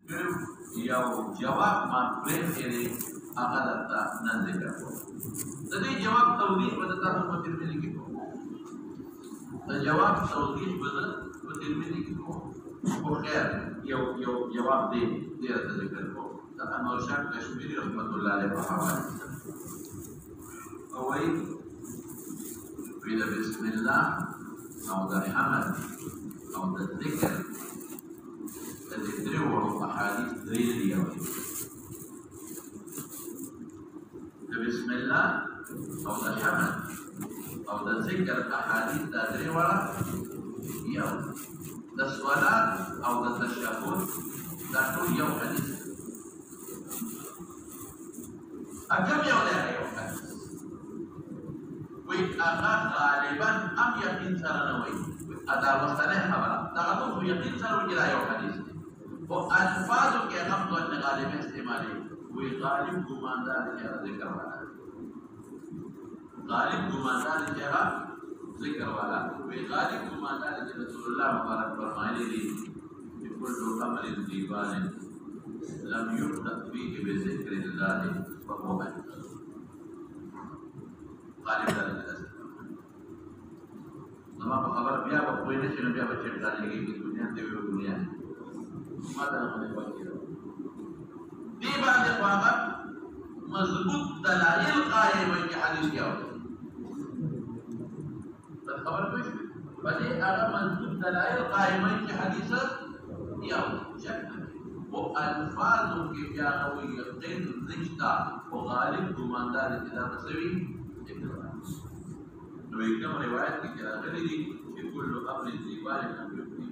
You جواب ما پرېښی هغه درته نن ذکر کوم. د دې جواب توضیح به تاسو په ترمذي کې کوم. د جواب توضیح به په ترمذي کې کوم. خو خیر یو جواب دی درته ذکر کوم. د انور شاه کشمیری رحمت الله علیه په حواله او وایي د بسم الله او د حمد او د ذکر د درې وړو احادیث درې دي. د بسم الله او د حمد او د ذکر احادیث دا درې وړه یو. د صلات او د تشهد دا ټول یو حدیث. اکم یو دی یو حدیث وی هغه غالبا هم یقین سره نه وایي. دا وختنۍ خبره دغه خو یقین سره وایي دا یو حدیث دی. و الفاظو کې هم ظن غالب استعمالي وی غالب ګماندار دی چې ذکر والا غالب ګماندار دی چې ذکر والا وی غالب ګماندار دی رسول الله مبارک فرمایلی دی چې كل عمل دیوان لم يبدأ فيه بذكر الله فهو مهجور. غالب دا دی زما په خبر بیا به پوه نه شي نو بیا به چېرته لګېږي دنیا دی وي دنیا ما ته نه باندې پاتې دې باندې خو هغه مضبوط دلایل قائم وي چې حدیث کې اوري. خبر پوه شوې په دې هغه مضبوط دلایل قائم وي چې حدیث کې اوري شک نه او الفاظو کې بیا هغه یقین نشته او غالب ګماندار چې دا مسوي نو کوم روایت کې راغلي دي چې كل امر دیوال لم يكن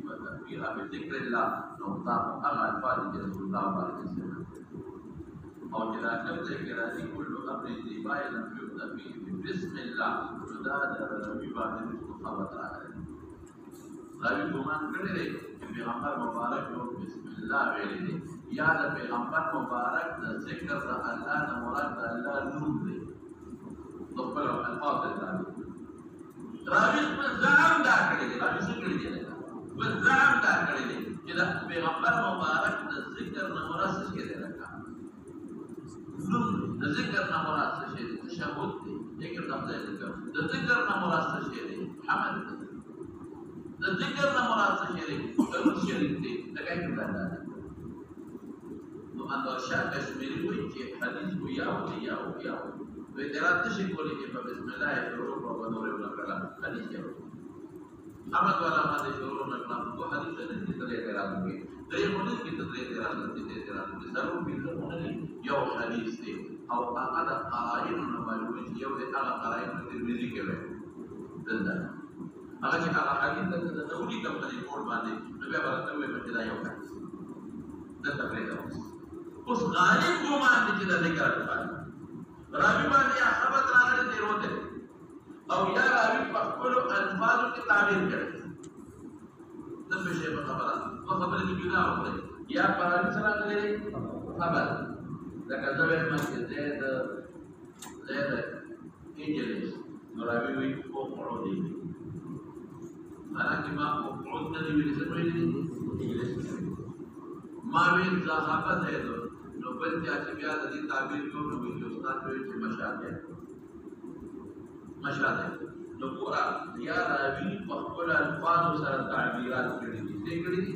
فيها بذكر الله نو دا هغه الفاظ چې رسول الله باندې استعمال او چې دا کوم ځای کې راځي كل امر دیوال لم يكن فيه بسم الله دا د ربي باندې خبرت راغلي. راوي ګمان کړی دی چې پیغمبر مبارک نو بسم الله ویلي دي یا د پیغمبر مبارک د ذکر د الله نه مراد د الله نوم دی. خپل الفاظ راځي راوي خپل ځان دا کړی دی. راوي څه کړی دی؟ خپل ځان دا کړی دی چې د پیغمبر مبارک د ذکر نه مراد څه دی؟ نوم د ذکر نه مراد څه دی؟ تشهد دی. ذکر د خدای ذکر د ذکر نه مراد څه دی؟ حمد دی. د ذکر نه مراد څه دی؟ درود شریف دی. دا کوي دا نو انور شاه کشمیری وایي چې حدیث کو یاو تو اعتراض نشي کولی چې په بسم الله شروع او بنور ولا کړه حدیث یو حمد والا باندې شروع نه کړه تو حدیث نه دي ته اعتراض کوي. درې مونږ کې ته اعتراض نه دي ضرور به نه یو حدیث دی او هغه د قرائن نه معلومه چې یو د هغه قرائن په ترمذی کې وایي دلته هغه چې هغه حدیث د نوري کوم په ریپورت باندې نو بیا ورته وایي چې دا یو حدیث دلته پرېږده. اوس غالب ګمان دي چې دا ذکر کوي راوی باندې خبرت راغلی دی روته او یا راوی په خپل الفاظو کې تعبیر کړي د څه شی په خبره کې جدا وکړي یا پرانی سره راغلی خبر لکه زوی مسجد زید انجلس نو راوی وی او پړو دی حالانکه ما او پړو نه دی ویل څه ویل انجلس ما وی صحابه زید نو بل چې بیا د دې تعبیر کوو نو چې استاد وایي چې مشاهده نو پورا یا راوی په خپل الفاظو سره تعبیرات کړي دي څه کړي دي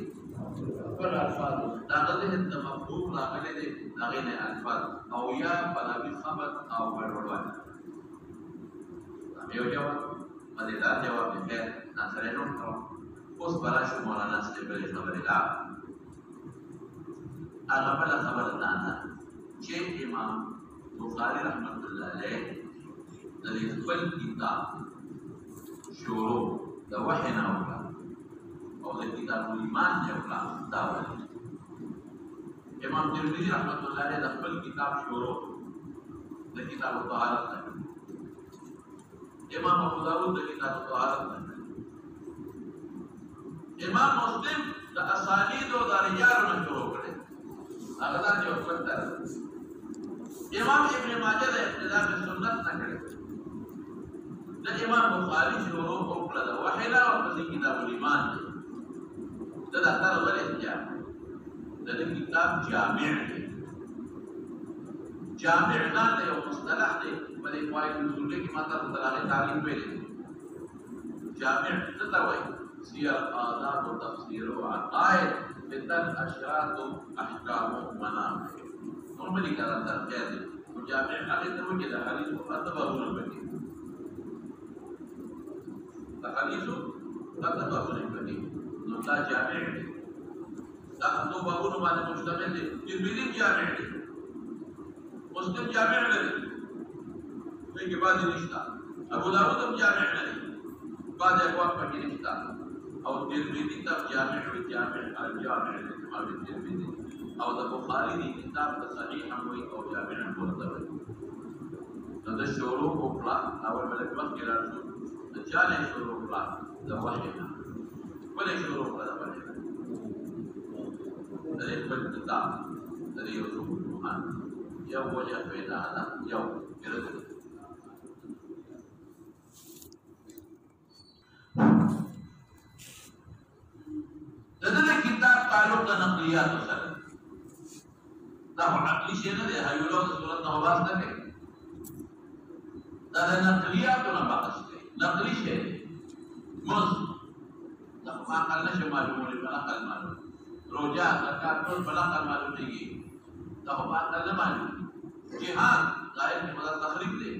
خپل الفاظ دا د هند مفهوم راغلي دي هغه نه الفاظ او یا بلاوی خبر او ګډوډ یو جواب مدیدار جواب دی ناصر نو اوس براش مولانا ستبل خبره لا هغه بل خبره ده چې امام بخاری رحمت الله علیه د خپل کتاب شروع د وحی نه وکړه او د کتاب ایمان نه وکړه دا وایي. امام ترمذی رحمت الله علیه د خپل کتاب شروع د کتاب طهارت نه امام ابو داود د کتاب طهارت نه امام مسلم د اسانید او د رجال نه شروع کړي هغه دا یو څه امام ابن ماجه د اقتداء بالسنت نه کړي د امام بخاری شروع وکړه د وحی لا او د کتاب ایمان د اثر ولې ځه د کتاب جامع دی. جامع نه دی یو مصطلح دی په دې قواعد اصول کې ما تاسو ته هغه تعریف ویلې. جامع څه ته وایي؟ سیر، آداب و تفسیر و عقائد، فتن، اشراط و احکام و منافع. نورملی کاران در خیر دی. جامع هغه ته وایي د حدیث مطلبونه پکې. د حدیث مطلبونه پکې. نو دا جامع دی. دا دو بابونو باندې مشتمل دی. ترمذی جامع دی. مسلم جامع لري. دغه باندې نشته. ابو داود هم جامع لري. بعد ابواب پکې نشته. او ترمذی ته جامع وي، جامع الجامع لامام ترمذی. او د بخاری دی کتاب ته صحیح هم وي او جامع هم ورته وي. نو د شروع او پلا اول بل مخکې راځو. د چانه شروع پلا د وحی نه. ولې شروع پلا باندې؟ د خپل کتاب د یو قرآن یو وجه پیدا ده یو ارده. د دې کتاب تعلق د نقلیات سره دا عقلی شی نه دی. هیولو د صورت نه واس نه کوي. دا د نقلیات نه بحث کوي. نقلی شی مز دا ما عقل نشه معلومه بلا عقل معلوم. روزه زکات ټول بلا عقل معلوم دیږي. دا ما عقل نه معلوم. جهاد ظاهر کې مدد تخریب دی.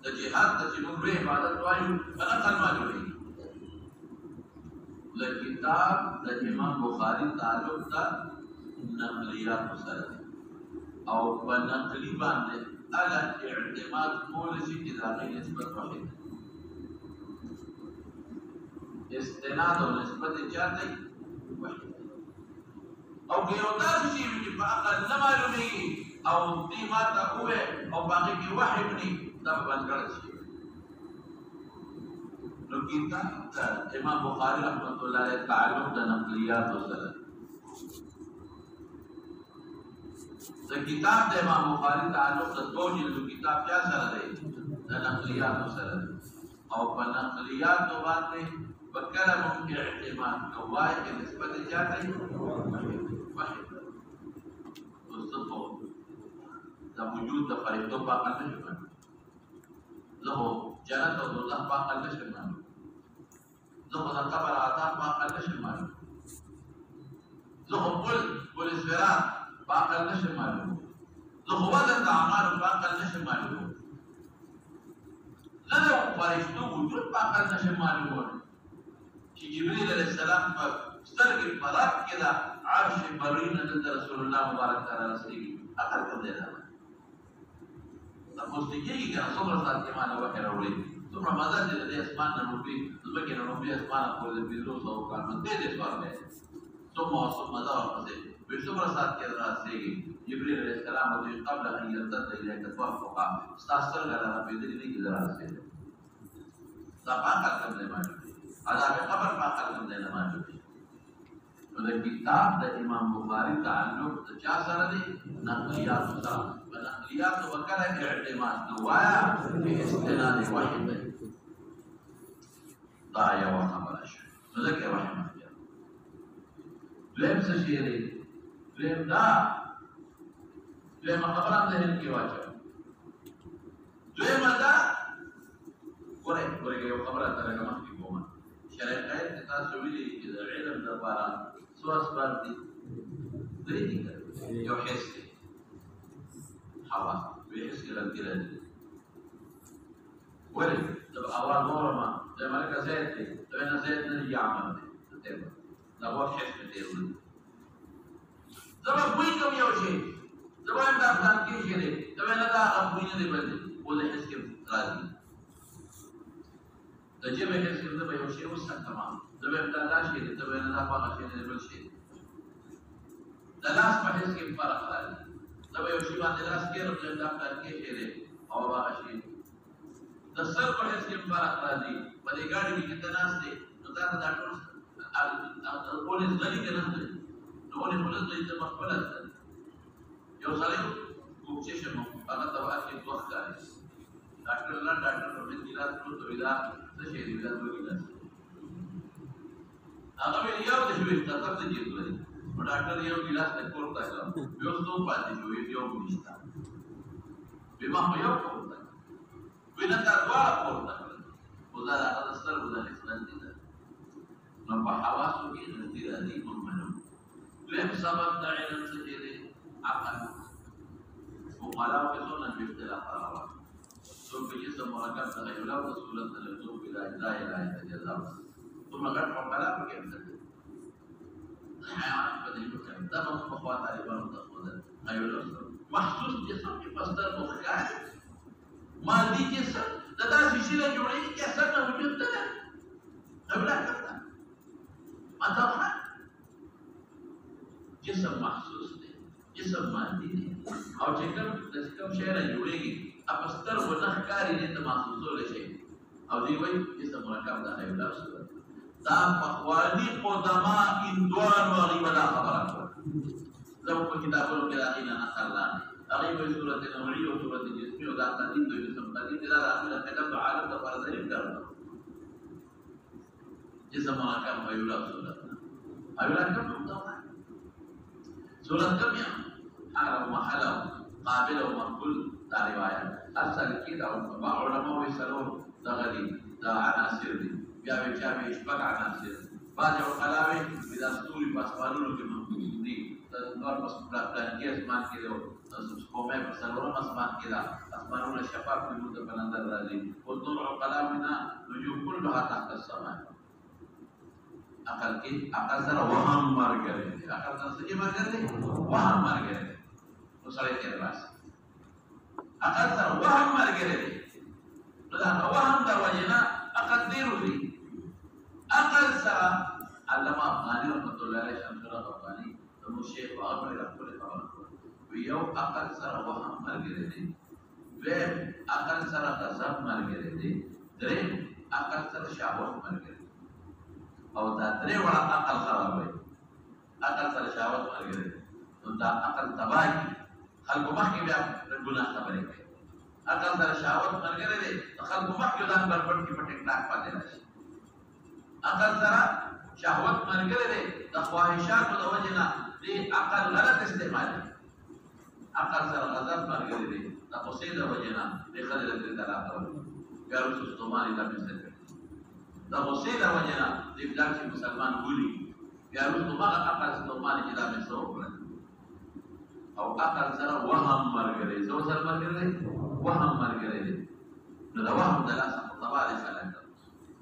د جهاد د چې موږ عبادت وایو بلا عقل معلوم دی. د کتاب د امام بخاری تعلق د نقلیات سره او په نقلی باندې اعلی اعتماد کول شي چې دا غي نسبت واحد استناد او نسبت چاته واحد او یو داسې شی چې په عقل نه معلومیږي او دې ما ته کوه او باقي کې وحي بني دا باندې شي. نو کتاب امام بخاری رحمۃ اللہ علیہ تعلق د نقلیات سره د کتاب د امام بخاری تعلق د دو جلد کتاب کیا سره دی؟ د نقلیات سره. او په نقلیات باندې وکړه ممکن اعتماد کوای چې نسبت چاته واحد مصطفی د وجود د فرشتو په اړه نه شي. زه جنت او دوزخ په اړه نه شم معلوم. زه د قبر عذاب په اړه نه شم معلوم. زه قل صراط په اړه نه شم معلوم. زه وزن د اعمال په اړه نه شم معلوم. زه د فرشتو وجود په اړه نه شم معلوم. چې جبرئیل علیه السلام په سترګې پرات کې دا عرش برینه د رسول الله مبارک تعالی رسېږي. اخر کوم دی دا موسیقي کې څومره سات کې معنا وکړه وړي څومره مزه دې د اسمان نه روپي زمکه نه روپي اسمان په دې پیلو سو کار نه دې سوال دی څومره مزه ورته به څومره سات کې راځي. جبرئیل علیه السلام د قبل ان يرتد اليك توافقا استاثر غلا په دې نه کې راځي. دا پاکه کوم دی باندې عذاب قبر پاکه کوم دی نه باندې. نو د کتاب د امام بخاری تعلق د چا سره دی؟ نقلیات سره. نقلیات وکړه اعتماد نوایا په استناد واحد دی. دا یو خبره شوه. نو ځکه واحد دی. لم څه شي دی؟ لم دا لم خبره ده کې واچو. لم دا ګوره یو خبره ترګه مخکې کومه. شرایط تاسو ویلي چې د علم لپاره څو اسباب دي؟ درې دي. یو حس دی. حوا بحس کې راځي. ولې د اول نورما د ملک زید دی د نه زید نه یعمل دی دا هو حس دی. زما کوئی کوم یو شی زما دا ځان کې شي دی دا نه دا خپل نه دی باندې ولې حس کې راځي. د جبه حس کې د یو شی وسه تمام د به دا شی دی د به نه دا په شی نه بل شي. د لاس په حس کې فرق راځي. دا یو شی باندې لاس کې راځي دا کار کې شي دی او هغه شی د سر په حس کې فرق راځي. په دې ګاډي کې تناس دی نو دا ټول پولیس غلي کې نه دی نو ولې پولیس دې ته مخبل است یو سړی کوچې شمو هغه ته واکې وخت دی ډاکټر لا ډاکټر په دې لاس ټول ویلا څه شي ویلا دوی لاس هغه یو د شوي تاسو ته جوړ ډاکټر یو ګلاس ته کوړه کړ یو څو پاتې شو یو نشته بما هو یو کوړه وینا تا دواړه کوړه او دا هغه ستر ولا اسلام دي نو په حواسو کې غلطي راځي مونږ لم سبب د علم څه دي عقل او قلاو کې څونه اختلاف راغلی څو په جسم مرکب تغیرات د صورت د لزوم بلا اجزاء لا يتجزا ثم غټ په قلاو کې څه حیوانات په دې کې دا په خوا طالبانو ته خوده غیرو محسوس جسم کې مصدر مخکار مادي جسم دا داسې شی له جوړېږي چې اثر نه وجود نه ده اولا کړه مطلب جسم محسوس دی جسم مادي دی او چې کوم شی را جوړېږي اپستر ونخکاری دې ته محسوسول شي او دی وایي جسم مرکب د اولا صورت دا پخوانی قدما اندوان واغی ودا خبرات زمو په کتابونو کې راغلی نه نقلان هغه په صورت نوعی او صورت جسمی او دا تدین دوی جسم تدین دا راغلی کتاب عالم د فرض لري کړو جسم مرکب ایولا صورت ایولا کوم دا صورت کوم یا حال او محل قابل او مقبول دا روایت اصل کې دا علماء وی سلام دا غلی دا عناصر دي بیا به چا به شپږ عناصر بعض عقلاوي د استوري په اسمانونو کې موجود دي د نور په پلان کې اسمان کې له کومه په سلورم اسمان کې دا اسمانونه شفاف دي د بلندر راځي او نور عقلاوي نه نجوم كلها تحت السماء عقل کې عقل سره وهم مرګري عقل سره څه مرګري وهم مرګري نو سره کې راځي عقل سره وهم مرګري نو دا وهم دروازه عقل ډیرو عقل سره علامه افغاني رحمت الله علیه شمسره افغاني نو شیخ عمر رحمت الله علیه یو عقل سره وهم مرګري دي ویم عقل سره غضب مرګري دي درې عقل سره شهوت مرګري او دا درې وړه عقل خرابوي عقل سره شهوت مرګري نو دا عقل تباہي خلکو مخکې بیا ګناه خبرې کوي عقل سره شهوت مرګري دي خلکو مخکې ځان بربند کې په ټیک ټاک پاتې راشي عقل سره شهوت مرګري دي د خواهشاتو د وجه نه دې عقل غلط استعمال عقل سره غضب مرګري دي د غصې د وجه نه دې خلک دې طلاق ورکړي بیا رسول ستوماني دا مثال د غصې د وجه نه دې بلک چې مسلمان ګولي بیا رسول ما عقل ستوماني چې دا مثال وکړي او عقل سره وهم مرګري زو سره مرګري وهم مرګري دي نو دا وهم د لاس په طبع سره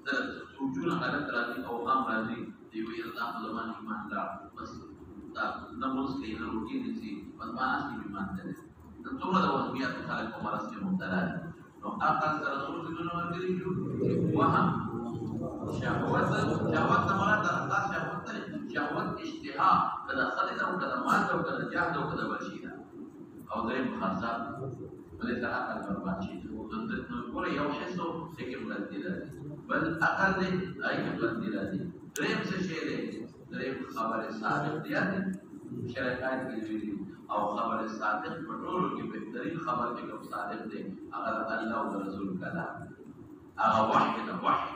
ده وجود غلط راځي او هم راځي دی وی الله زمان ایمان لا بس دا نموز کې نه روټي دي بس باندې ایمان ده د ټول د وهميات خلق او مرض کې مبتلا نو عقل سره څو څه مرګري وهم شهوت مراد الله شهوت اشتها کله خلق او کله مال او کله جهاد او کله ورشيده او درې مخاصات ولې سره عقل برباد شي نو کول یو حسو چې بلندی راځي بل عقل دې آی بلندی راځي دریم څه شی دی دریم خبره صادق دی شرکات کې او خبره صادق په ټولو کې بهترین خبر چې کوم صادق دی هغه الله او رسول کلام هغه وحی د وحی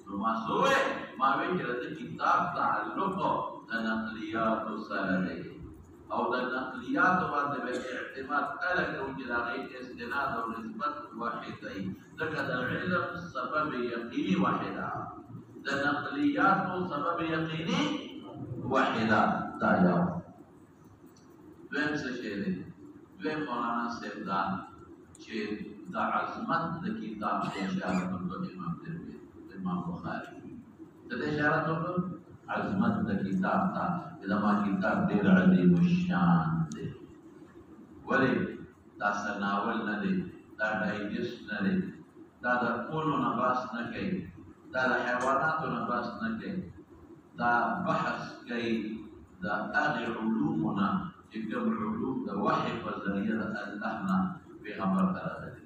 نو ما سوې ما وی چې د کتاب تعلق د نقلیات سره دی او د نقلیات باندې به اعتماد کله کوي چې دا غي استناد او نسبت واحد دی ځکه د علم سبب یقیني واحده د نقلیات سبب یقیني واحده دا یو دویم څه شی دی دویم مولانا صاحب دا چې د عظمت د کتاب اشاره کوي امام بخاری د اشاره کوي عظمت د کتاب ته زما کتاب ډېر عظیم الشان دی ولی دا سناول نه دی دا ډایجسټ نه دی دا د ټولو نه باس نه کوي دا د حیواناتو نه باس نه کوي دا بحث کوي د هغې علومو نه چې کوم علوم د وحي په ذریعه د الله نه پیغمبر ته راغلي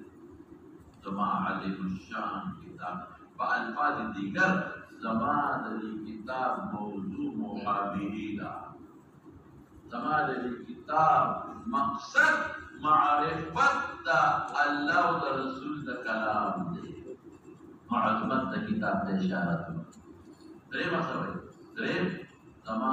زما عظیم الشان کتاب په الفاظ دیگر زما د کتاب موضوع مقابلی دا زما د کتاب مقصد معرفت دا الله و رسول دا کلام دی معظمت دا کتاب دا اشارت دریم اصوی دریم زما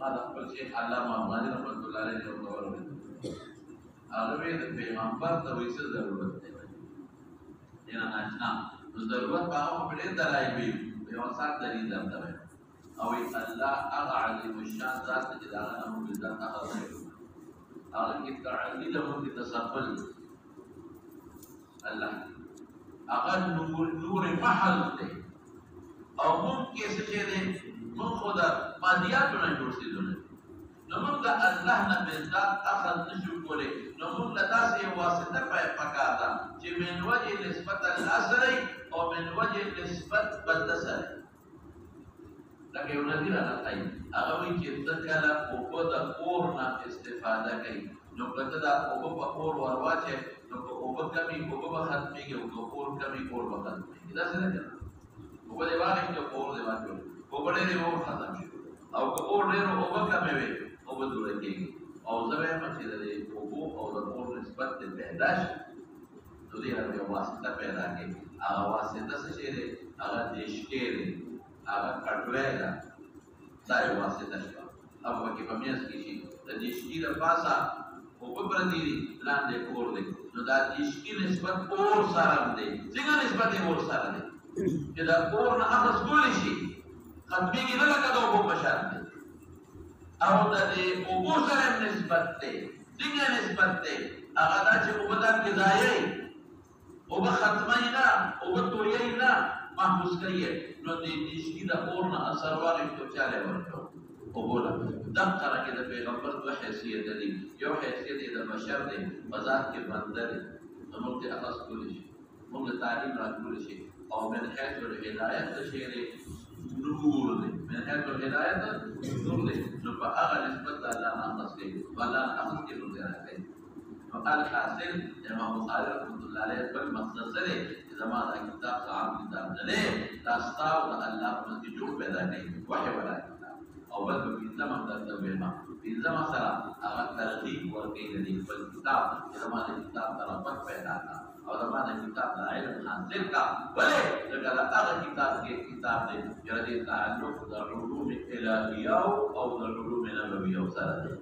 قال أقول شيخ علامة أفغاني رحمة الله عليه وسلم أغلبية البيغمبر تويس ضرورت ہے لینا ناشنا ضرورت باہم بڑے دلائی بھی بیوسات دلیل درتا ہے او الله أعلم الشان ذات جدانا هم بالذات أخذ أغلق التعليل هم بتصفل الله أغل نور محل ده او ممکن سچے ده من خدا مادیاتنا جوڑ سی دونه نمون دا اللہ نا بالذات اخذ نشو کولی نمون لداسی واسطه پکاتا چه من وجه نسبت الاسری او من وجه نسبت بدسری لکه یو نظیر اغتای اغوی چه تکالا اوپو دا اور نا استفاده کئی نو کتا دا اوپو پا اور ورواچه نو که اوپو کمی اوپو با ختمی گی او اور کمی اور با ختمی دا سره کنا اوپو دیوانی که اور دیوانی اوپو دیوانی اور ختم شد او که اور دیرو اوپو کمی وی اوپو دوره کیگی او زبای مچی دا دی اوپو او دا اور نسبت دی پیداش نو دی ربی واسطه پیدا کی اغا واسطه سشی دی اغا دیشکی دی اغا کٹوی دا دای واسطه شد اب وکی پمیز کشی دا دیشکی دا پاسا اوپو پردی دی لان دی اور دی نو دا دیشکی نسبت اور سارم دی سنگا نسبت اور سارم دی کہ دا اور نا اخص کولی شی ختمی کی نلکا دا اوپو پشار دی او دا دی اوپو سارم نسبت دی سنگا نسبت دی اغا دا چه اوپو دا کزایی اوپو ختمی نا اوپو تویی نا محبوس کریے نو دی دیشکی دا اور نا اثر والی تو چالے ورکو وبولا دقر كده پیغمبر دو حیثیت دی یو حیثیت دا بشر دی بذات کے بندر دی ملک اخص کل شی ملک تعلیم را کل شی او من حیث الہدایت شیر نور دی من حیث الہدایت نور دی نو پا اغا نسبت اللہ اخص کی واللہ اخص کی نور دینا کئی فقال حاصل امام بخاری رحمت اللہ علیہ بل مقصد سرے زمان دا کتاب صحاب کتاب دلے داستاو دا اللہ کی جوڑ پیدا کئی وحی ولا اول په انځما درته ویما انځما سره هغه ترغیب ورکړي د خپل کتاب زمانه کتاب طرفت پیدا کا او زمانه کتاب د علم حاصل کا ولې دا هغه کتاب کې کتاب دی چې د تعلق د علوم الهیه او د علوم نبویه سره دی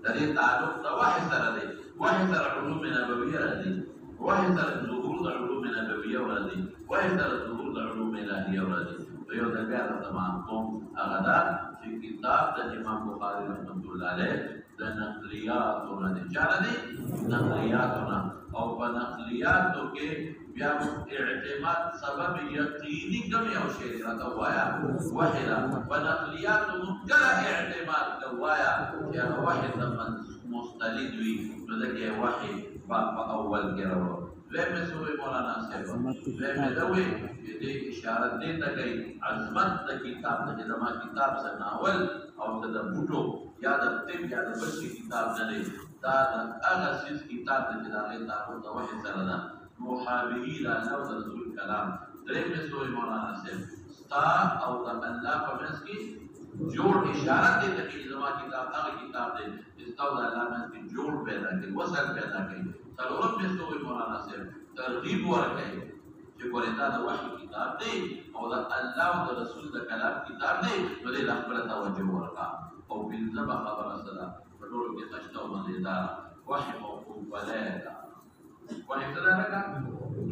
د دې تعلق د وحی سره دی وحی سره علوم نبویه راځي وحی سره ظهور د علوم نبویه راځي وحی سره ظهور د علوم الهیه راځي یو د بیا د تمام قوم هغه دا چې کتاب د امام بخاری رحمۃ اللہ علیہ د نقلیاتونه دي چاره دي نقلیاتونه او په نقلیاتو کې بیا اعتماد سبب یقیني کوي او شی راته وایا وحلا په نقلیاتو مکره اعتماد کوایا چې هغه واحد مستند وي نو دغه وحی په اول کې راوړو لمه سوې مولانا صاحب لمه دوی دې اشاره دې ته کوي عظمت د کتاب د زما کتاب سره ناول او د بوټو یا د طب یا د بل کتاب نه دی دا د هغه سیس کتاب د جلاله تعالی د وحی سره ده محابی لا نو د رسول کلام لمه سوې مولانا صاحب ستا او د الله په منځ کې جوړ اشاره دې ته کوي زما کتاب هغه کتاب دی چې تاسو د الله منځ کې جوړ پیدا کوي وصل پیدا کوي ضرورت میں تو مولانا سے ترغیب ورکړي چې ګورې دا د وحی کتاب دی او د الله او د رسول د کلام کتاب دی نو دې خپل توجه ورکړه او بنځبه خبره سره په ټولو کې تشته او مزیدار وحی موقوف ولاده وحی سره راکا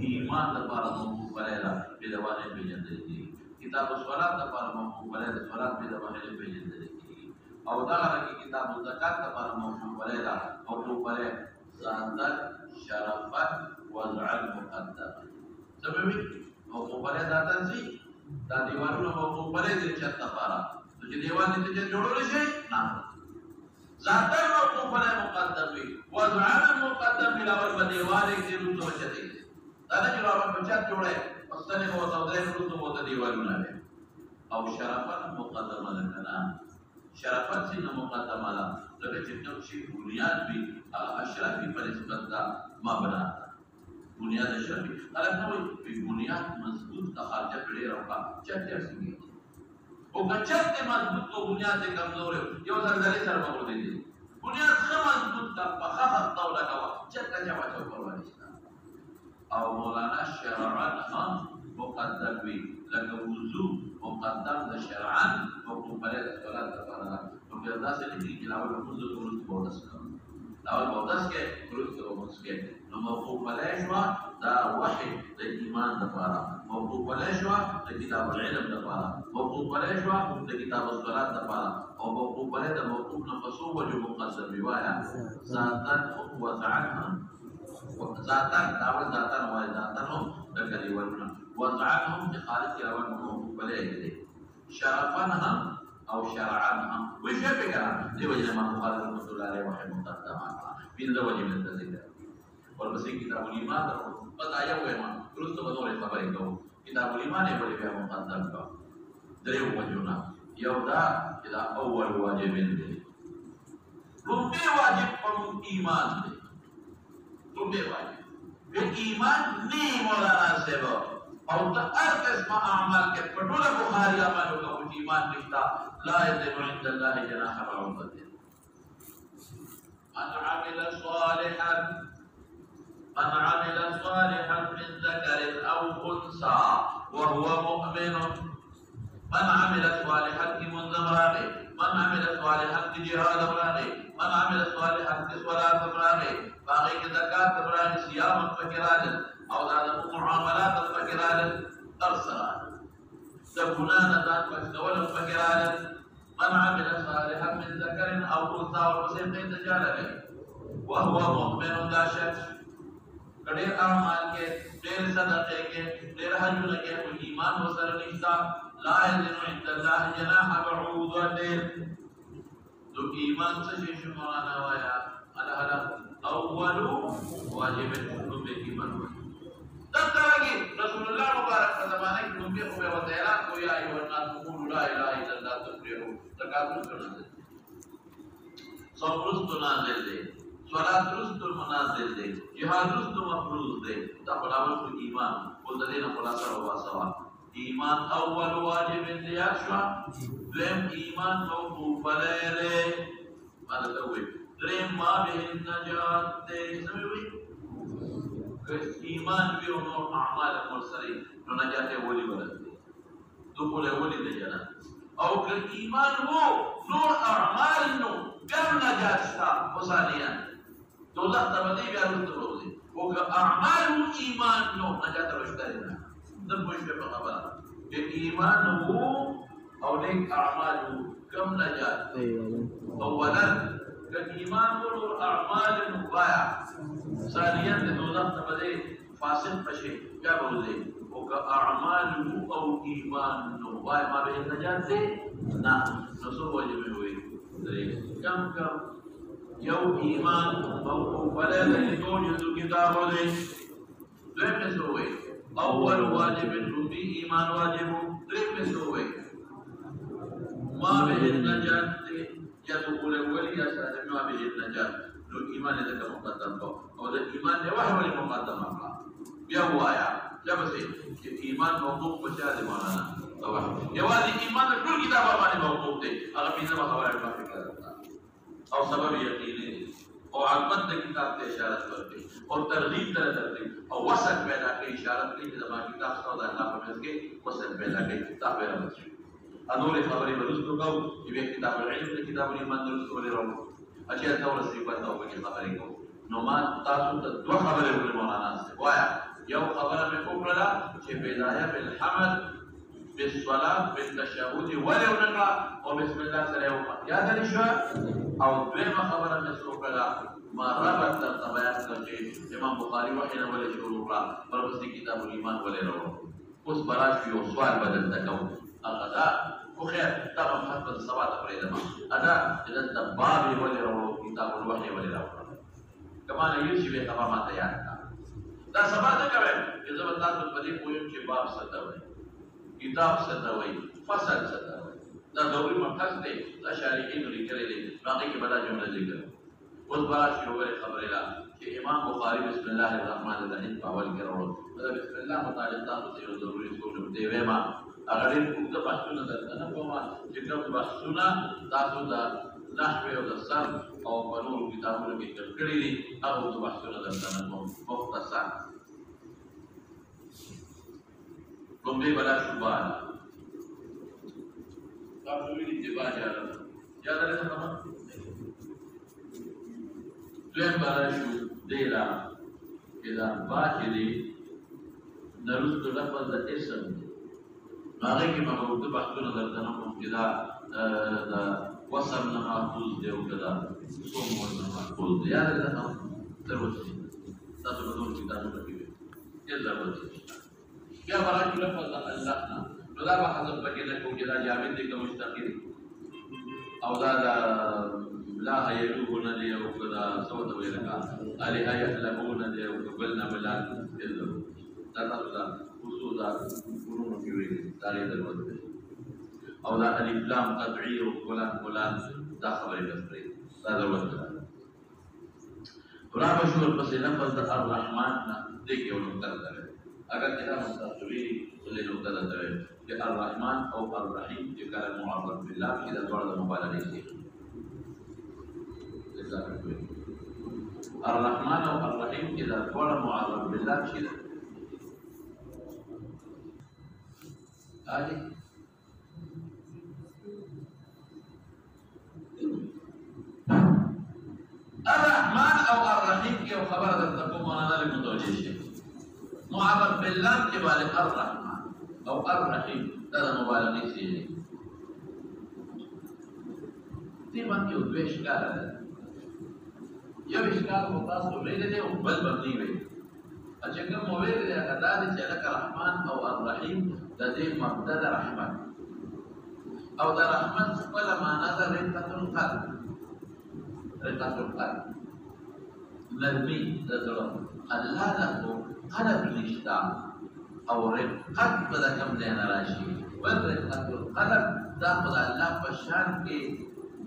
ایمان د لپاره موقوف ولاده په دوانه پیژندل دي کتاب الصلات د لپاره موقوف ولاده صلات په دوانه پیژندل دي او دا راکې کتاب الزکات د لپاره موقوف ولاده موقوف ولاده زادت شرفت وضع المقدم سببی موقوف علیہ داتن سی دا دیوانو موقوف علیہ دیر چت نفارا تو چی دیوان نیتے چت جوڑو لشے نا زادت موقوف علیہ مقدم بی وضع المقدم بی لاول با دیوان ایک دیر روز وچا دیگی دانا چی لاول بچت جوڑے پستانی موتا ودائی روز موتا دیوانو نالے او شرفت مقدم لکنا شرفت سی مقدم علا لکه چې کوم شي بنیاد وي اشرافي په نسبت دا مبنا بنیاد اشرافي هغه نو په بنیاد مضبوط د خارجه پړې راوکا چټه سیږي او کچته مضبوط او بنیاد کمزور یو زلزلې سره مغرض دي بنیاد ښه مضبوط کا په خخ دوله کا چته جواب ورکړل او مولانا شرعا هم مقدم وي لکه وضو مقدم د شرعا او په لاره صلات لپاره نو بیا داسې نه دي چې لاول وضو ورته بودس لاول بودس کې ورته بودس کې نو موقوف علیه شو دا وحی د ایمان لپاره موقوف علیه شو د کتاب العلم لپاره موقوف علیه شو د کتاب الصلات لپاره او موقوف علیه د موقوف نه پسو وجه مقدم روايه ذاتن وضعنها ذاتن داول ذاتن وای ذاتن د کلیوالنا وضعنهم چې خالق اول موقوف علیه دي شرفن هم او شرعن هم وجه بګرا دی وجه ما مخالف رحمت الله علیه وحی مقدم بین وجه من ذکر ورپسې کتاب الایمان پتا یو وایم درست به نورې خبرې کوو کتاب الایمان یې بیا مقدم کا دریو وجونا یو دا چې دا اول واجب دی لومبه واجب په ایمان دی لومبه واجب په ایمان نه مولانا صاحب او د هر قسم اعمال کې په ټول بخاری اعمالو کې ایمان نشته لا یذن عند الله جناح بعوضه من عمل صالحا من ذكر أو أنثى وهو مؤمن من عمل صالحا من زمرانه من عمل صالحا جهاد زمرانه من عمل صالحا صلاة زمرانه باقي زكاة زمرانه صيام فكران أو ذات معاملات فكران أرسلان تكونان ذات فكران فكران من عمل صالحا من ذكر أو أنثى والمسلم قيد جاله وهو مؤمن لا شك ډېر اعمال کې ډېر صدقې کې ډېر حجونه کې په ایمان وسره نشتا لا یذن عند الله جناح بعوضه تو ایمان څه شي مولانا وایا الهلا اول واجب شروع به ایمان دغه رسول الله مبارک په زمانه کې نو به او اعلان کوي ایو الناس قولوا لا اله الا الله تفلحوا تکاتو کړل صبرست نازل دي صلات رست منازل دي جهاد رست مفروض دي دا خلاص ایمان ولدین خلاصه واسوا ایمان اول واجب الیاشوا دیم ایمان موقوف علیه ماذا تقول دریم ما به النجات دي سموي ایمان به نور اعمال مرسلین نو نجات ولی ولدي دخول ولی دی جنات او که ایمان وو نور اعمال نو کم نجات شتا وصالیا دوزخ ته باندې بیا ورته وځي او که اعمال ایمان نو نجات راشته نه د پوښتنه په خبره چې ایمان وو او نیک اعمال کم نجات اولا که ایمان وو اعمال مبايع ثانيا د دوزخ ته باندې فاسد بشي بیا وځي او که اعمال او ایمان نو وای ما به نجات دي نه نو څه واجب وي کم یو ایمان موقوف علیه توجد کتاب علیه دویم سوئے اول واجب روبی ایمان واجب دریم سوئے ما به النجات یا دخول اولی یا سادم ما به النجات نو ایمان دکا مقدم کو او دا ایمان دے وحی ولی مقدم اقلا بیا ہوا آیا جب سے کہ ایمان موقوف بچا دے مولانا یوازی ایمان کل کتاب آمانی موقوف دے اگر پیزا بخبر اٹھا فکر رکھتا او سبب یقینی او عظمت د کتاب ته اشاره ورکړي او ترغیب درته او وسط پیدا کوي اشاره کوي چې زما کتاب څو د الله په منځ کې وسط پیدا کوي کتاب پیدا کوي انور خبرې ورسره کوو چې کتاب العلم د کتاب ایمان درته ولرو اچھا دا ورسې پاتې او کې خبرې کوو نو ما تاسو ته دوه خبرې وکړې مولانا وایا یو خبره مې وکړه چې بدايه بالحمد بالصلاه بالتشهد ولو نقرا وبسم الله سره یا د شو او دویمه خبره مې وکړه ما ربط در بیان کړي امام بخاری وحی نه ولې شروع کړه ورپسې کتاب الایمان ولې راوړو اوس براش یو سوال بدل تکو هغه دا خو خیر دا په حسب الثبات پرې ده ادا د باب ولې راوړو کتاب الوحی ولې راوړو کما نه یو شی به تمامه تیار دا سبا ته کوي چې زه تاسو په دې پوهیم چې باب څه ته وایي کتاب څه ته وایي فصل څه ته وایي دا ضروري مبحث دی دا شارحین لیکلي دي باقي کې بلا جمله ذکر اوس براش یو خبره لا چې امام بخاری بسم الله الرحمن الرحیم په اول کې راوړو دا بسم الله متعلق تاسو ته ضروري څه دی ویما هغه ډېر اوږده بحثونه درته نه کوم چې کوم بحثونه تاسو د نحوې او د صرف او په نورو کتابونو کې ذکر کړي دي هغه اوږده بحثونه درته نه کوم مختصر لومړی بلا شوبه تاسو ویلي چې با یاد لرئ خبره دویم بلا شو دی لا چې دا با چې دی د وروستو لفظ د اسم هغه کې ما اوږده بحثونه درته نه کوم چې دا د وصل نه ماخوذ دی او که دا صوم نه ماخوذ دی یاد لرئ ضرورت دی تاسو په نورو کتابونو کې ډېر ضرورت دی بیا براشو لفظ د الله نه نو دا به حذف پکې نه کوو چې دا جامد دی که مشتقل او دا د لا یلوهونه دی او که دا څه ورته ویل لکه الها یحلبونه دی او که بل نه بلان دا تاسو دا اصول دا فنونو کې ویلي دا ډېر ضرورت دی او دا الف لام تبعیر او فلان فلان دا خبرې بس پرې دا ضرورت دی را به شو ورپسې لفظ د الرحمن نه دې کې یو نقطه راغلی اگر کتاب مستقبلی ولې نقطه راغلی چې الرحمن او الرحیم چې کله معرف بالله کې د دواړو د مبالغې څخه الرحمن او الرحیم کې د دواړو معرف بالله شي آدي الرحمن او الرحیم کې خبره درته کوم معنا لري متوجه شي معرف بالله کې والے الرحمن او الرحیم دا مبالغه شي دې باندې یو دوه اشکال ده یو اشکال په تاسو ویل دي او بل باندې ویل چې کوم ویل دي هغه دا چې الرحمن او الرحیم د دې مبدا د رحمت او د رحمت خپل معنا ده رقت القلب رقت القلب نرمي د زړه الله له قلب نشتا او رقت په کوم ځای نه راشي ول رقت القلب دا خدای الله په شان کې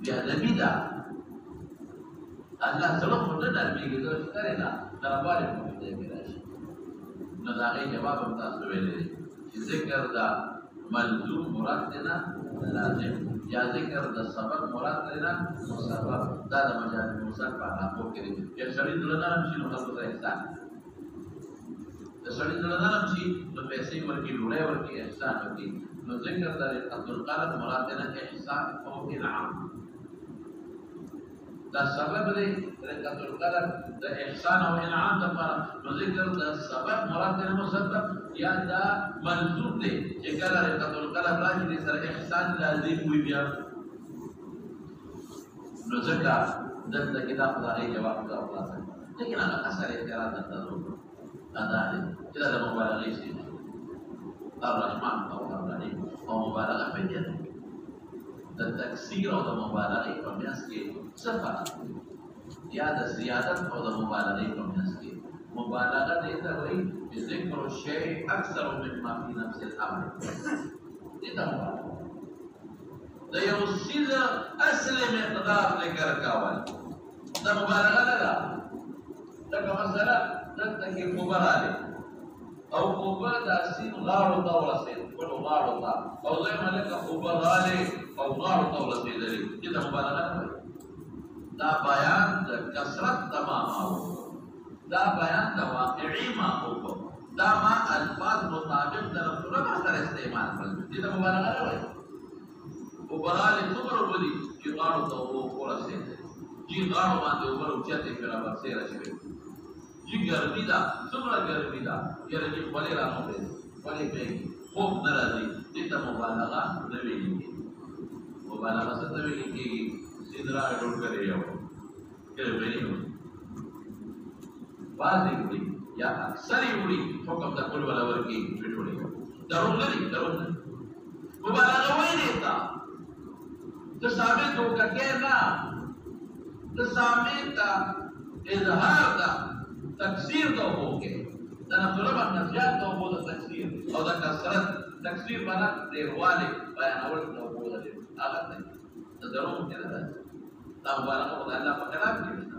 بیا نبی دا الله زړه خو نه نرمېږي دا ښکاري نه دربارې په دې کې راشي نو دا غي جواب هم تاسو ویلې چې ذکر دا ملزوم مراد دی نه لازم یا ذکر د سبب مراد دی نه مسبب دا د مجاز مسبب په اړه کې دی چې سړی دلته شي نو تاسو ته احسان د سړی دلته شي نو پیسې ورکړي لوړې ورکړي احسان ورکړي نو ذکر د القلب مراد دی نه احسان او انعام دا سبب دی رقت القلب د احسان او انعام لپاره نو ذکر د سبب مراد دی مسبب یا دا منظور دی چې کله رقت القلب راشي د سره احسان لازم وي بیا نو ځکه دلته کې دا خدای جواب دا خلاصه لیکن هغه اصل اعتراض نه درلود دا دی چې دا مبالغه شي الرحمن او الرحیم او مبالغه پکې ده د تکثیر او د مبالغه په میاس کې څه فرق یا د زیادت او د مبالغه په میاس کې مبالغه دې ته وایي چې ذکر الشیء اکثر مما فی نفس الامر دې ته مبالغه د یو شیز اصل مقدار ذکر کول دا مبالغه نه ده لکه مثلا دلته کې مبالغه او اوبه د سین غاړو ته ورسېد خپلو غاړو ته او دویم هلکه اوبه غالې او غاړو ته ورسېدلې دې ته مبالغه نه وایي دا بیان د کثرت تماما دا بیان د واقعي ما وکړو دا ما الفاظ مطابق د رسول سره استعمال کړل دې ته مبالغه نه وایي اوبه غالې څومره ولي چې غاړو ته ورسېدلې چې غاړو باندې اوبه اوچتې پرې راورسېره شوې چې ګرمي ده څومره ګرمي ده یاره چې خولې راغلې خولې پرې خوب نه راځي دې ته مبالغه نه ویل کېږي مبالغه څه ته ویل کېږي سیدرا ډوډ کرے یو کله ویلې نو واځي وړي یا اکثر وړي حکم د کول ولا ورکی وټوړي درو نه مبالغه وایي دیتا د ثابت وکړه نه د ثابت اظهار دا تکثیر دا ہوگے دا نظرم نفجات دا ہو دا تکثیر او دا کثرت تکثیر بنا دیروالے بیان اول دا ہو دا آغت نہیں دا ضرور کیا دا دا مبارک خدا اللہ پا کلام کی بشنا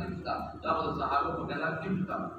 kita, pada sahabat kalam kita,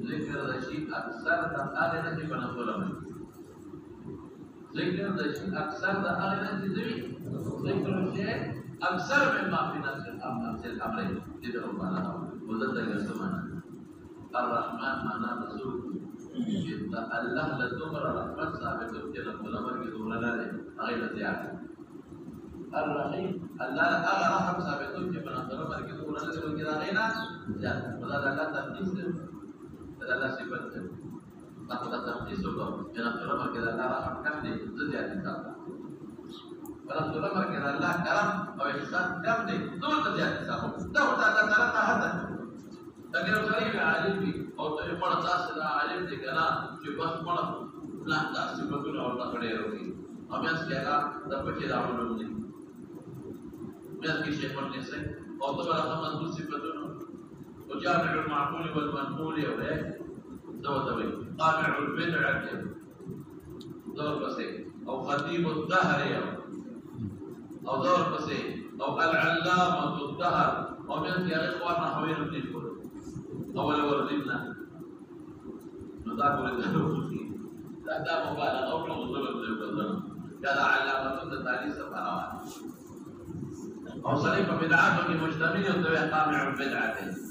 ذكر الشيء أكثر دقائق في بنظلم ذكر الشيء أكثر دقائق في ذوي ذكر الشيء أكثر مما في نفس الأمر ذكر المبالغة وذات الزمان الرحمن معنا رسول الله لتمر الرحمن ثابت في الأمر في دورنا غير زيادة الرحيم الله أغرح ثابت في الأمر في دورنا وكذا غير زيادة ولا لا تنقص adalah sifat takut terhenti sebab jangan surah mereka adalah akan terjadi tak. Kalau surah mereka adalah kalam atau ihsan kami itu terjadi tak. Tahu tak tahan. Tapi kalau saya alim ni, atau yang mana tak sedar alim ni kerana cuma mana nak tak sebetulnya orang tak boleh rugi. Kami sekarang dapat cerita orang ni. Mereka siapa ni sih? Atau kalau kamu tu sebetulnya وجامع المعقول والمنقول يا ولاد دوتوي قامع البدعة دور بسيط أو خطيب الدهر يا أو دور بسيط أو العلامة الدهر أو من يا إخواننا حوين بنقول أول وردنا نتاكل الدهر لا دا مبالغ أو لا مطلب الدهر كذا علامة التالي سبحانه أو صليب بدعة مجتمعين يدوي قامع البدعة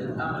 الامر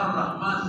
الرحمن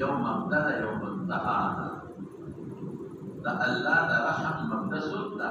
يوم ابتدى يوم انتهى Allah daraham mabdasudda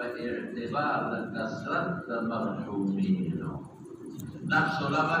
باعتبار كثرة مرحومين نفس الأمر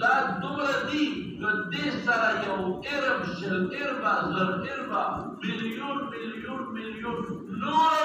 لا دولتي قديس ترى يوم إرب شل إربا زر إربا مليون نور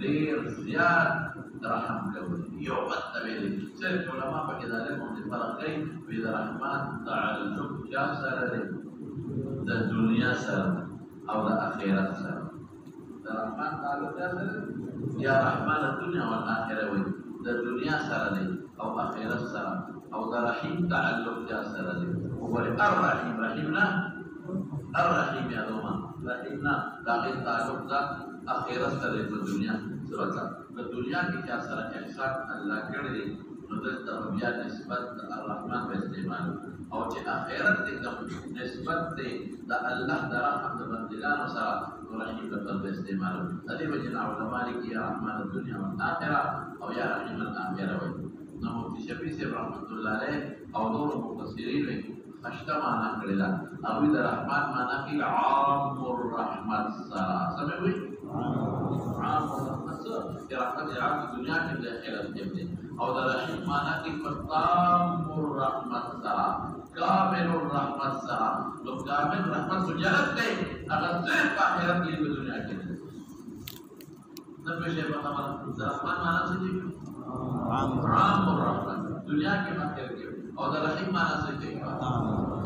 ډېر زیات رحم کوي. یو مطلب دی صرف علما پکې دا لږ فرق کوي وي د رحمان تعلق چا سره دی؟ د دنیا سره او د آخرت سره. د رحمان تعلق چا سره دی؟ یا رحمان الدنیا والآخره وي د دنیا سره دی او آخرت سره. او د رحیم تعلق چا سره دی؟ وګورئ الرحیم رحیم نه الرحیم یا دوما رحیم نه د هغې تعلق ده آخرت سره په دنیا سره. په دنیا کې چا سره احسان الله کړی دی نو دلته بیا نسبت د الرحمن په استعمال او چې آخرت کې کوم نسبت دی د الله د رحم د بندګانو سره نو رحیم لفظ په استعمال. د دې وجې نه علما لیکي یا رحمن الدنیا والآخره او یا رحیم الآخره وایي. نو مفتي شفیع صاحب رحمت الله علیه او نور مفسرین وایي خشته معنا کړې ده. هغوی د رحمان معنا کوي عام الرحمت سره. څه وایي؟ عام الرحمت سره چې رحمت یې عام د دنیا کې د آخرت کې دی. او د رحیم معنا کوي په تام الرحمت سره کامل الرحمت سره. نو کامل رحمت خو جنت دی هغه صرف په آخرت کې په دنیا کې دی. نه پوهېږئ په خبره د رحمان معنا څه دی؟ عام الرحمت دنیا کې آخرت کې. او د رحیم معنا څه دی؟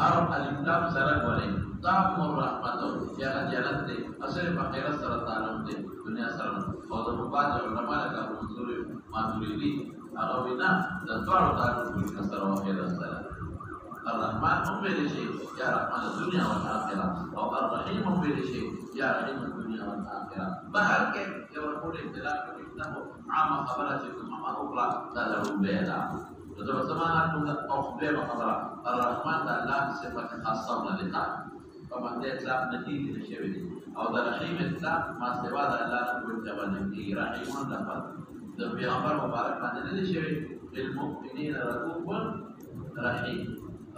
حرف الف لام سره ولې تام الرحمت چې هغه جنت دی صرف آخرت سره تعلق دی دنیا سره. او د بعض علما لکه ابو منصور ماتریدي هغه وایي نه د دواړو تعلق دنیا سره او آخرت سره. الرحمن هم ویلی شي یا رحمن الدنیا والآخره او الرحیم هم ویلی شي یا رحیم الدنیا والآخره. بهر کې یو ټول اختلاف کوي دا عامه خبره چې کومه ما وکړه دا لومړی ده. نو زه به څه معنا کوم او دویمه خبره الرحمن د الله صفت خاصه نه دی په باندې اطلاق نه کېږي شوی دی. او د رحیم اطلاق ما سوا د الله نه کوم ځای باندې کېږي. رحیمون لفظ د پیغمبر مبارک باندې نه دی شوی للمؤمنین رؤوف رحیم.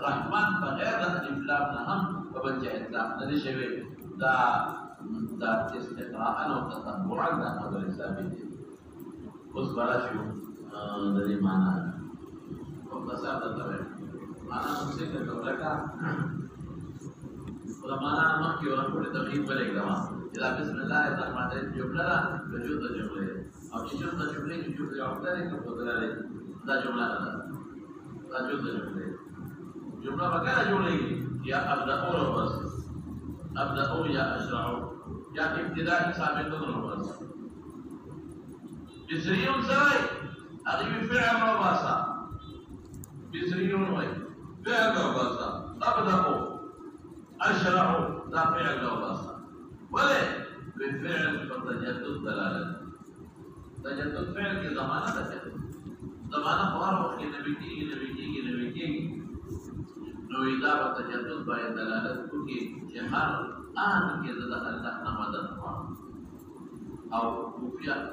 رحمان بغیر د الف لام نه هم په بل ځای اطلاق نه دی شوی. دا استقراء او تتبعا دا خبرې ثابت دي. اوس به راشو د دې معنا مختصر درته وایم. معنا موږ څنګه کوو لکه دا معنا مخکې ورپورې تغییر ولېږدم چې دا بسم الله الرحمن الرحیم جمله ده د جمله جملې او چې جمله جملې کې جمله عمده دی که بدله دی دا جمله نه ده دا جمله جملې جمله به کله جوړېږي یا ابدأو بس ابدأو یا اشرعو یا ابتداء ثابتون بس. بسریون سره هغې فعل وباسه بسریون وایي فعل وباسه ابدأو اشرعو دا فعل وباسه ولې بفعل فتجدد دلالت. تجدد فعل کې زمانه ده زمانه په هر وخت کې نوي کېږي نوي کېږي نو دا به تجدد باید دلالت وکړي چې هر آن کې د الله نه مدد غواړم. او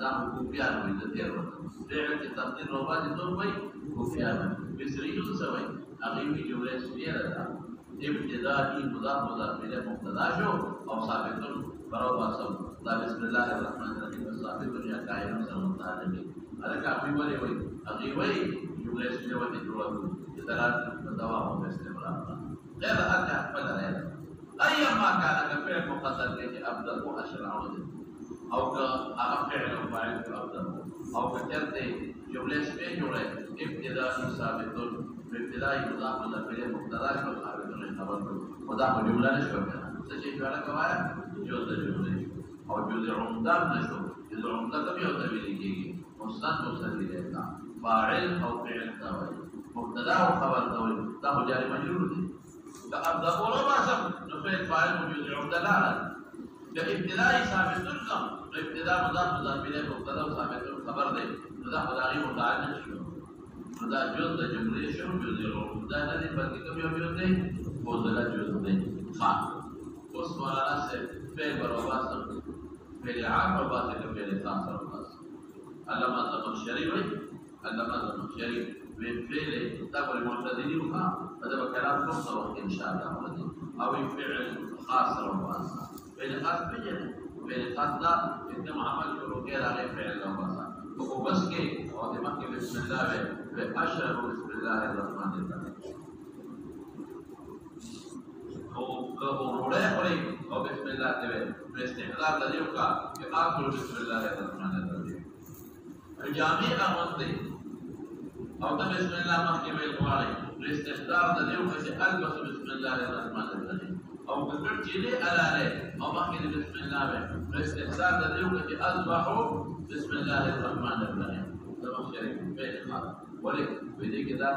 دا کوفیان وایي د تېر وخت فعل کې تقدیر روباني ټول وایي کوفیان بسریون څه وایي هغې وایي جمله اسمیه ده ابتدائي مضاف مضاف الیه مبتدا شو او ثابتون بروباسم دا بسم الله الرحمن الرحیم ثابتون یا قائم سره متعلق دي. هلکه هغوی ولې وایي هغې وایي جمله اسمیه ولې جوړه کړو چې دلالت دوام او استمرار غیر هغه خپل راځي. ايما كان كفعل مقدر کې ابدا او اشرعو او که هغه فعل او فاعل ابدا او کچرته جمله اسمیه جوړه ابتدائي ثابتون ابتدائي مضاف مضاف الیه مبتدا شو ثابتون خبر کړو خدا په جمله نشو کنه څه چې جوړه کوایا جزء جمله او جزء عمده نشو. جزء عمده کوم یو ته ویل کېږي مستند مسلم دی فاعل او فعل تاوي مبتدا او خبر تاوي دا جاری مجرور دي. دا ابدا اول باسم نو فعل فاعل موجود عمده لا ده ابتدائي ثابتون کوم ابتدا مضاف مضاف الیه مبتدا او ثابتون خبر دی نو دا خدای متعلق شو نو دا جزء د جملې شو جزء عمده نه دی بلکې کوم یو دی فوزله جزء دی. ها اوس مولانا سے فعل برواسم فعل عام برواسم فعل خاص برواسم. علامه زمخشري وایي علامه زمخشري فعل تقول المعتدلين وها هذا كلام نص وقت ان شاء الله او فعل خاص رواسا فعل خاص بجد فعل خاص لا انما عمل شروع غير عليه فعل رواسا وبس کے اور دماغ کے بسم الله واشرب بسم الله الرحمن الرحيم او روڑے پڑے اور بسم الله تے استحلال دلیو کا کہ آپ بسم الله الرحمن الرحيم جامع أغنطي أو بسم الله مخي بالقواري الاستخدار تديو كسي ألبس بسم الله الرحمن الرحيم أو كبرت لي ألا لي أو مخي بسم الله الاستخدار تديو كسي أصبحوا بسم الله الرحمن الرحيم تمام شريك بين الخاطر ولك بدي كذا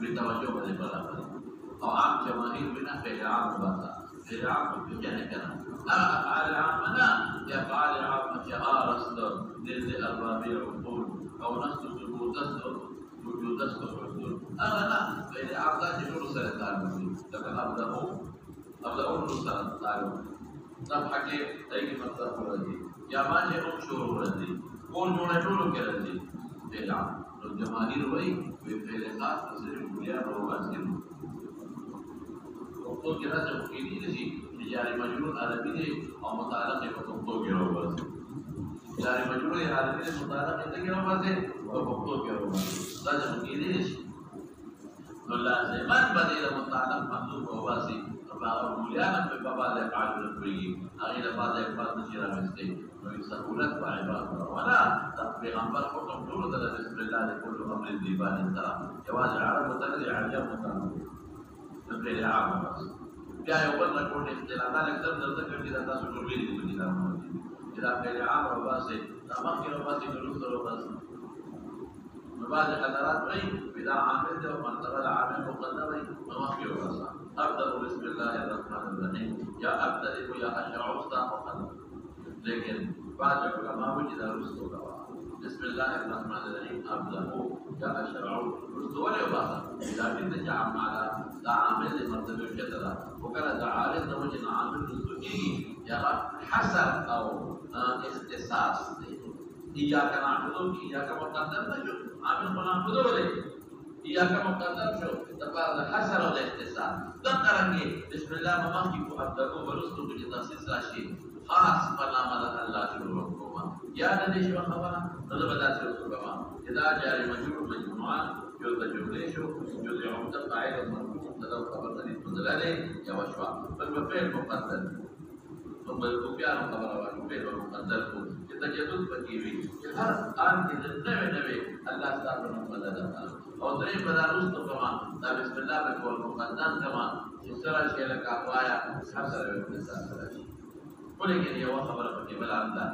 بتوجه بالبلاغه او عام جماهير بنا في العام بس في العام في جهنم افعال العامه يا افعال العامه يا رسل دل الربيع القول او نص سكوت تصدر وجود تصدر حصول انا في العام يقول سلطان لكن ابدا سلطان طب حكي اي مطلب وردي يا ما جاء شهور وردي كون جوړه ټولو کې راځي في العام الجماهير وای بالفعل خاص تصير البنيان وهو واسع وقتو کې راځي ممکن دي چې جاري مجرور عربي دي او متعلق په وقتو کې راوځي جاري مجرور عربي دي متعلق ته کې راوځي او وقتو کې راوځي دا ممکن دي نو لازمان بدل متعلق محذوف او واسع فبنيان په باب الافعال الفعليه هغه د بعض افعال نشي راوځي نو سهولت په عبارت ولا پیغمبر حکم ټول د بسم الله لكل امر ذيبان ترى جواز العرب وتنزل عجب متعلق في العام بس بیا یو بل رکوټ اختلافات اکثر درته کوي چې تاسو ټول ویلي دي دا اذا في العام وباسه تمخير وباسه كل وباسه بعض حضرات وي بدا عامل ده مرتبه العامل مقدم وي تمخير وباسه ابدا بسم الله الرحمن الرحيم يا ابدا يا اشرع استاذ مقدم لیکن بعض علماء وجد رسول بسم الله الرحمن الرحيم ابدا يا اشرع رسول وباسه اذا كنت جعل على عامل مرتبه كذا وكذا عارض وجه عامل رسول يا حسب او اختصاص إياك نعبد إياك مقدم نشو عامل منعبد ولا إياك مقدم شو تبع حسب الاختصاص ذكرني بسم الله مماكي مقدم ورسول بجتاسيس راشي خاص فلا مدد الله شروع كما يا ندي شو خبرنا نذ بدا شروع كما إذا جاري مجرور مجموعة جزء جملة شو جزء عمدة قاعدة مرفوع تدو خبر تدي مدلله يا وشوا فالفعل مقدم ثم الكفيان خبر وفعل مقدم تجدد بكيوي هر آن کې نوې نوې الله تعالی په مدد او درې بدارست کما دا بسم الله په کول مقدم کما چې سره شي لکه وایا حسر اختصاص راشي ولکه یو خبره پکې بل الله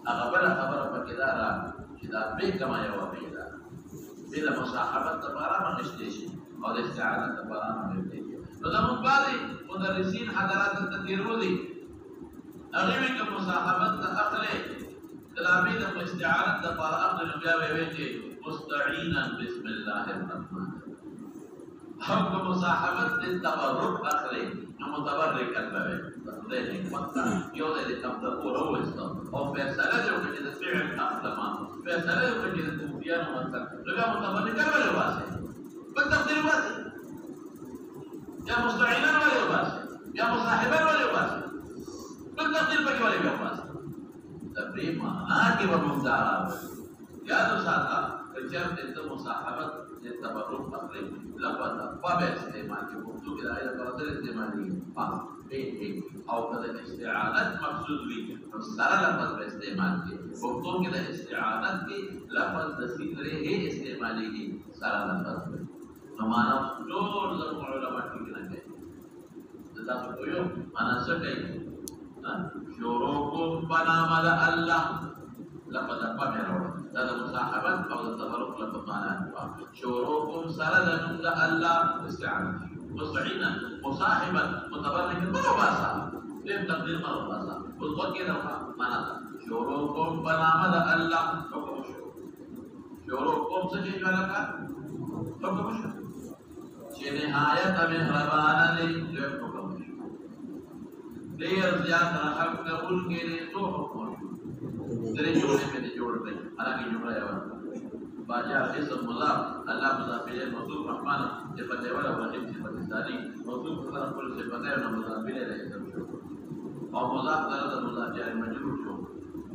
هغه بل خبره پکې دا را چې دا به کما یو پیدا بلا مصاحبت لپاره منشته شي او د استعانت لپاره منشته شي نو زموږ بعضي مدرسین حضرات تدریرو دي اغیوی که مصاحبت اخلی دلابی دا استعانت دا پار اخلی نبیاوی ویچے مستعینا بسم اللہ الرحمن او که مصاحبت دا تبرک اخلی نمتبرک البوی دے حکمت یو دے کم دا پورو استا او فیصلہ جو کچھ دا فعل اخلما فیصلہ جو کچھ دا توفیان ومتک لگا متبرک الولی واسے بل تقدیر واسے یا مستعینا ولی واسے یا مصاحبا ولی واسے بالتقدير بك ولا بيوم تبريم معنا كي بمدارا يا تو ساتا كجر انت مصاحبت التبرك تقريب لفظ باب استعمال کی وضو کی دائره پر استعمالی با او کده استعانت مقصود بھی سارا لفظ پر استعمال کی وضو کی استعانت کی لفظ دسیل رہے استعمالی کی سارا لفظ نو معنا جوړ زموږ علماء ټیک نه کوي دا تاسو یو معنا څه کوي شروعكم بنامل الله لقد قبلوا هذا مصاحبة أو التفرق لفقانا شروعكم سردا الله استعانة مستعينا مصاحبا متبركا مرباسا لم تقدير مرباسا والقد كده معنى شروعكم بنامل الله حكم شروعكم سجد لك حكم نهاية مهربانا لحكم دیر زیاد رحم قبول کے لئے تو حکم تیرے جوڑے میں جوڑ رہی حالانکہ جوڑا ہے باجا اسم مضاف اللہ مضافی موصوف رحمان صفت والا وحیم صفت ثانی موصوف طرف کل صفت ہے نہ مضافی لے اسم شو اور مضاف طرف مضاف جاری مجرور شو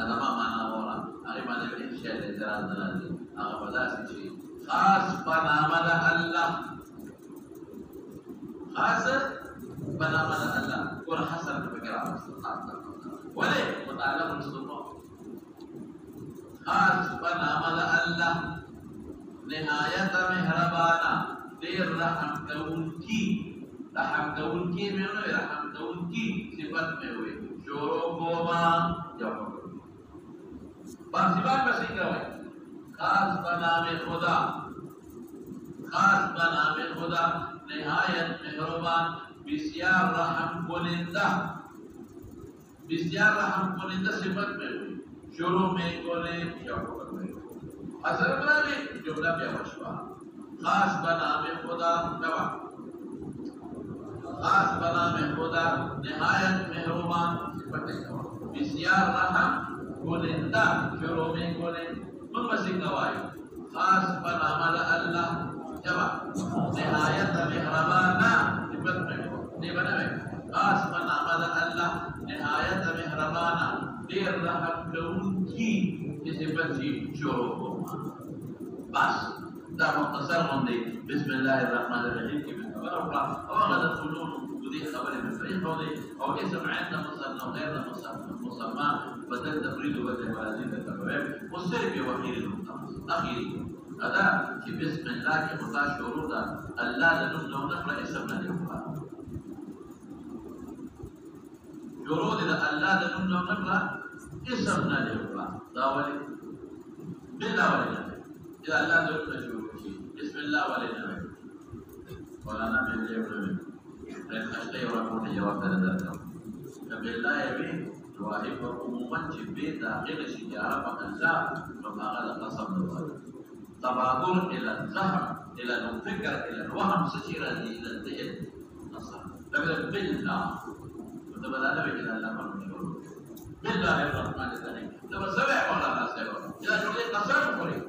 هذا ما معنى ورا أغيب عن الإنشاء اللي دراسنا دي أغبدا شيء خاص بنامل الله خاص بنامل الله كل حسن بكرة ولا متعلق بالسلطان خاص بنامل الله نهاية مهربانا دير رحم كون کی میں ہوئے رحم کون کی صفت میں ہوئے شورو کوما جب بانسیبان میں سیکھ رہا ہے خاص بنام خدا نہایت مہربان بسیار رحم کنندہ صفت میں ہوئی شروع میں کولے جب اصل میں جملہ بیا وشوا خاص بنام خدا نوا خاص بنام خدا نہایت مہربان صفت بسیار رحم کنندہ شروع میں کولے من مسیح گوائی خاص بنام اللہ جواب نہایت مہربانہ صفت میں نہیں بناوے خاص بنام اللہ نہایت مہربانہ دیر رحم کون کی صفت سے شروع ہو بس دا مختصر ہوندے بسم اللہ الرحمن الرحیم کی خبر اخرى او غدا فنون ودي خبر من فريق هودي او اسم عندنا مصنع وغيرنا مصنع بدل تفريد وبدل موازين التفريق والسير بوحيد المختار اخيري هذا في بسم الله کے متا شروع دا اللہ لنم لو نقرا اسم نہ لکھا شروع دا اللہ لنم لو نقرا اسم نہ لکھا داولی بالداولی اذا اللہ لنم شروع بسم الله ولنا مولانا بن جابر dan asli orang pun jawab dan datang. Kabila ini wahai perumuman cipta dakhil sejarah pengajar mengenai qasam dua. Tabadur ila zahab ila fikr ila waham secara ila dihil qasam. Tapi billah betul-betul ada bikin Allah manusia. Billah Bismillahirrahmanirrahim. Lepas saya Maulana saya. Ya jadi qasam boleh.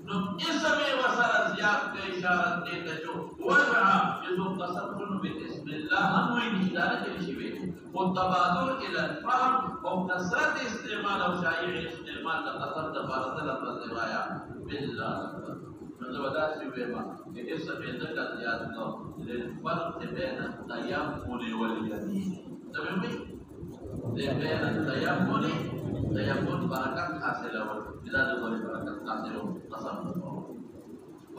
اسمي وصل زيادة إشارة تيجو وجع يزوم تصرف بسم الله هم وينشدارة الشيء والتبادل إلى الفهم وكثرة استعمال أو شائع استعمال لقصر تبارك لفظ الرواية بالله من ودا سيبما اسم ذكر زيادة للفرق بين التيمم واليمين تمام بين التيمم بركات حاصلة إذا دخل بركات حاصلة قسم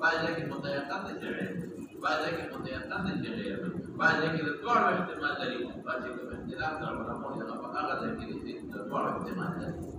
بعد ذلك متيقن الجميع بعد ذلك متيقن الجميع بعد ذلك الدعاء واحتمال ذلك بعد ذلك اختلاف العلماء يغفر هذا ذلك الدعاء واحتمال ذلك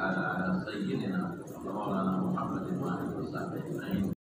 ala sayyidina wa maulana Muhammadin wa alihi wa sahbihi